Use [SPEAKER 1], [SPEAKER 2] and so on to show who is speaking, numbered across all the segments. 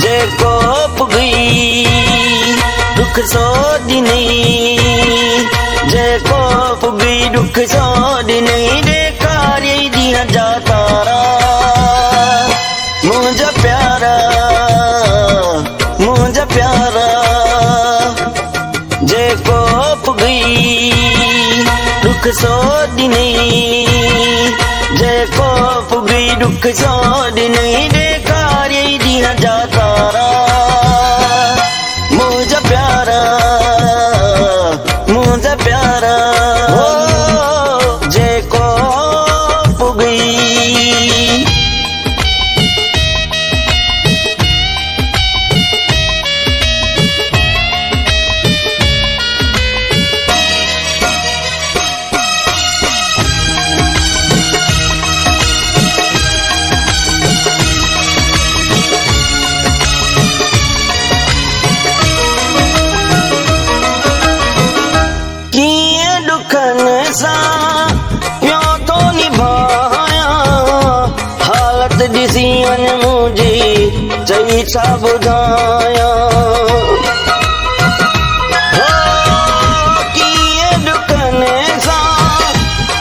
[SPEAKER 1] जेको पुगी दुख सो दिनई जेको पुगी दुख सो दिनई देखारे दिया जा तारा मुझा प्यारा जेको पुगी दुख सो दिनई जेको पुगी दुख सो दिनई देखारे दिया जा तारा मुझा प्यारा हो जेको पुगी दिसी वन मुझी चई छा बुधाया कीअं ॾुकनि सां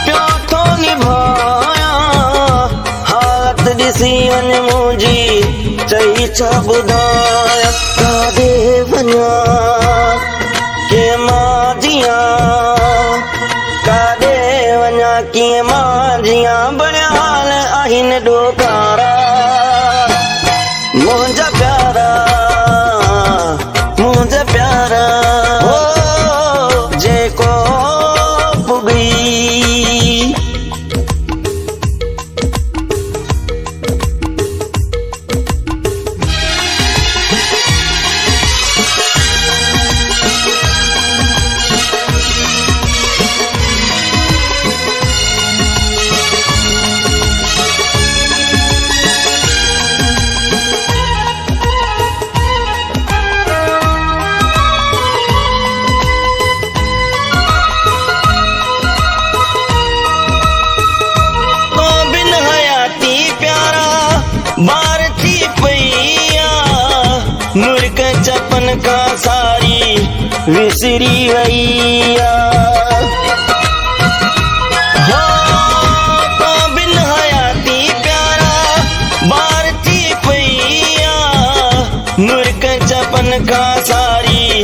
[SPEAKER 1] पियो थो निभाया हालत ॾिसी वन मुझी चई छा बुधाया काॾे वञा कीअं मां जियां काॾे वञा कीअं मां जियां बणिया हाल आहिनि ॾोकारा मुझा प्यारा हो जेको पुगी बार थी पैया मुर्ग चपन का सारी विसरी वैया हो तो बिन हयाती प्यारा बार थी पैया मुर्ग चपन का सारी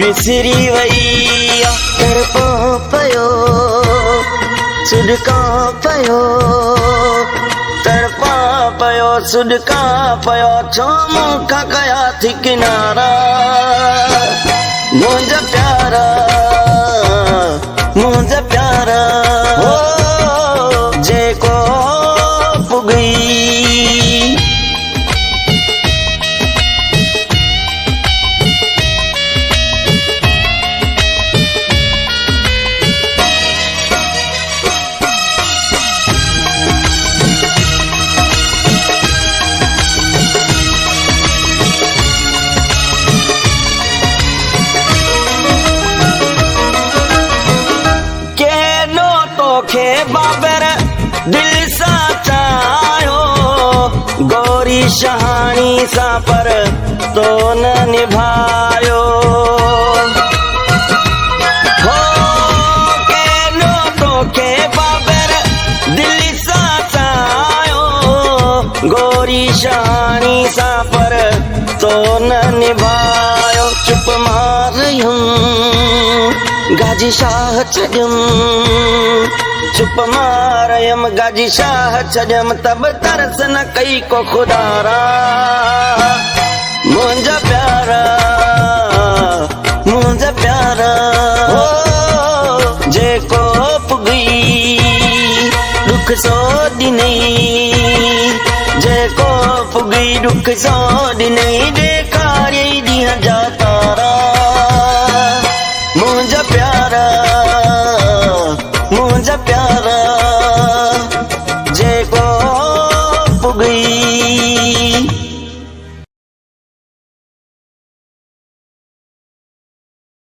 [SPEAKER 1] विसरी वैया तड़पो पयो सुडका पयो तड़पा पयो सुडका पयो छो मूंखा कया थी किनारा मुझा प्यारा हो जेको पुगी खे बाबर दिल सा चायो गौरी शहानी सा पर तो न निभायो हो के नो तो खे बाबर दिल सा चायो गौरी शहानी सा पर तो न निभायो चुप मारियम गाजी शाह चढ़म चुप मारयम गाजी शाह छॾयम तब तरस न कई को खुदारा मुझा प्यारा हो जेको पुगी दुख सो दिनई जेको पुगी दुख सो दिनई देखारे दिया जा